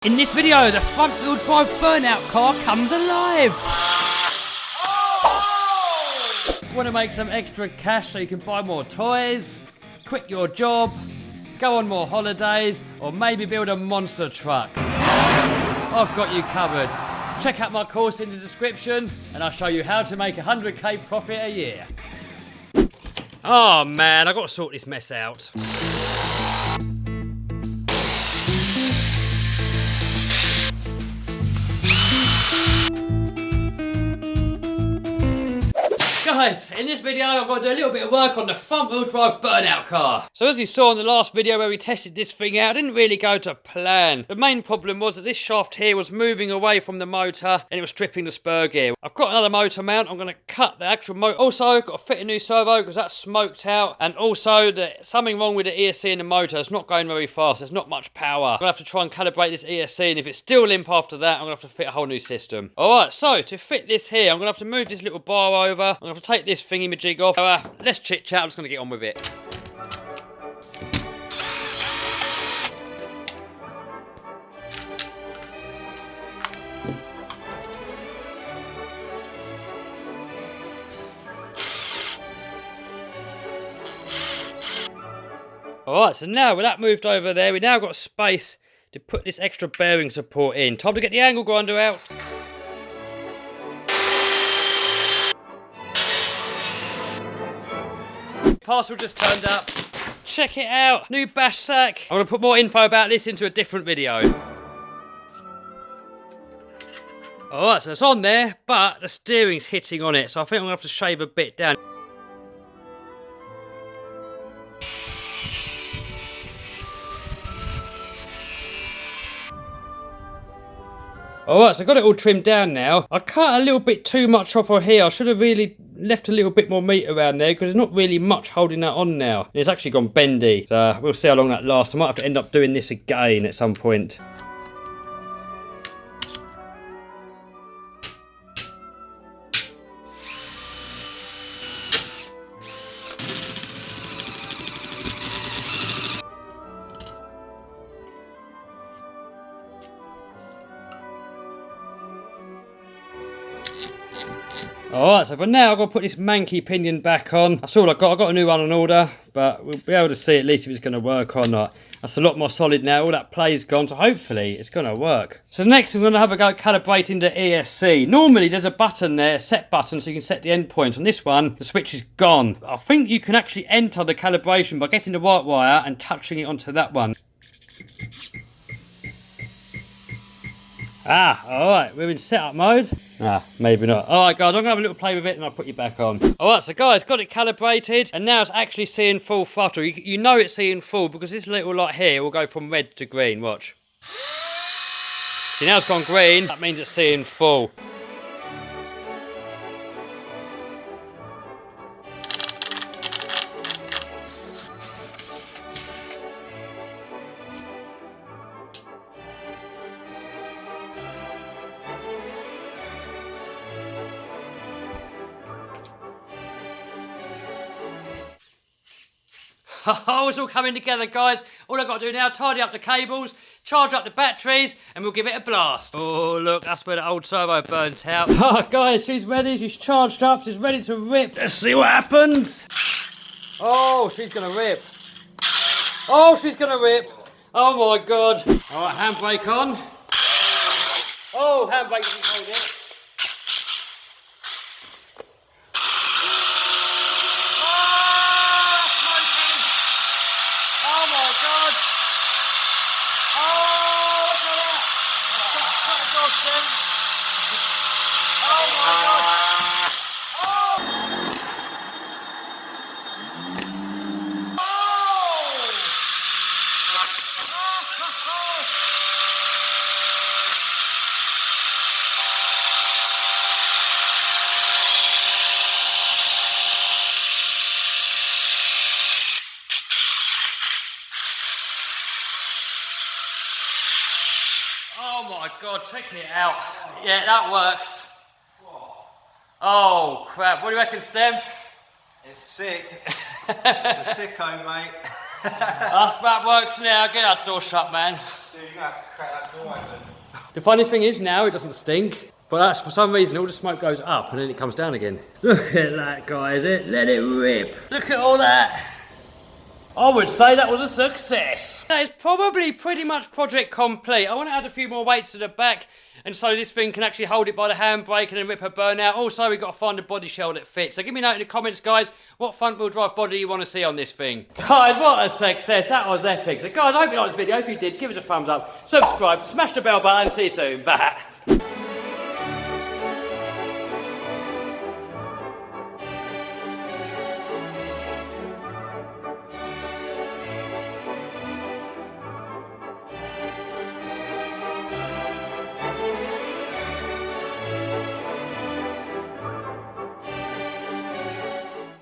In this video, the front-wheel drive burnout car comes alive! Want to make some extra cash so you can buy more toys, quit your job, go on more holidays, or maybe build a monster truck? I've got you covered. Check out my course in the description and I'll show you how to make 100k profit a year. Oh man, I've got to sort this mess out. Guys, in this video I'm going to do a little bit of work on the front wheel drive burnout car. So as you saw in the last video where we tested this thing out, it didn't really go to plan. The main problem was that this shaft here was moving away from the motor and it was stripping the spur gear. I've got another motor mount, I'm going to cut the actual motor. Also, I've got to fit a new servo because that's smoked out, and also there's something wrong with the ESC in the motor. It's not going very fast, there's not much power. I'm going to have to try and calibrate this ESC, and if it's still limp after that, I'm going to have to fit a whole new system. Alright, so to fit this here, I'm going to have to move this little bar over. I'm going to have to take this thingy-majig off. So, let's chit chat, I'm just going to get on with it. Alright, so now with that moved over there, we now got space to put this extra bearing support in. Time to get the angle grinder out. Parcel just turned up. Check it out. New bash sack. I'm going to put more info about this into a different video. Alright, so it's on there, but the steering's hitting on it, so I think I'm going to have to shave a bit down. Alright, so I got it all trimmed down now. I cut a little bit too much off of here. I should have really left a little bit more meat around there because there's not really much holding that on now. It's actually gone bendy, so we'll see how long that lasts. I might have to end up doing this again at some point. Alright, so for now I've got to put this manky pinion back on. That's all I've got. I've got a new one on order, but we'll be able to see at least if it's going to work or not. That's a lot more solid now. All that play's gone, so hopefully it's going to work. So next I'm going to have a go calibrating the ESC. Normally there's a button there, a set button, so you can set the endpoint. On this one, the switch is gone. I think you can actually enter the calibration by getting the white wire and touching it onto that one. Ah, alright, we're in setup mode. Ah, maybe not. Alright guys, I'm going to have a little play with it and I'll put you back on. Alright, so guys, got it calibrated and now it's actually seeing full throttle. You know it's seeing full because this little light here will go from red to green, watch. See, now it's gone green, that means it's seeing full. Oh, it's all coming together, guys. All I've got to do now, tidy up the cables, charge up the batteries, and we'll give it a blast. Oh, look, that's where the old turbo burnt out. Oh, guys, she's ready. She's charged up. She's ready to rip. Let's see what happens. Oh, she's going to rip. Oh, she's going to rip. Oh, my God. All right, handbrake on. Oh, handbrake doesn't hold it. Oh my God, check it out. Yeah, that works. Oh crap, what do you reckon, Stem? It's sick. It's a sicko, mate. That works now. Get that door shut, man. Dude, you're gonna have to crack that door open. The funny thing is now it doesn't stink, but that's for some reason all the smoke goes up and then it comes down again. Look at that, guys, let it rip. Look at all that. I would say that was a success. That is probably pretty much project complete. I want to add a few more weights to the back and so this thing can actually hold it by the handbrake and then rip a burnout. Also, we've got to find a body shell that fits. So give me a note in the comments, guys, what front wheel drive body you want to see on this thing. Guys, what a success. That was epic. So guys, I hope you liked this video. If you did, give us a thumbs up, subscribe, smash the bell button. See you soon. Bye.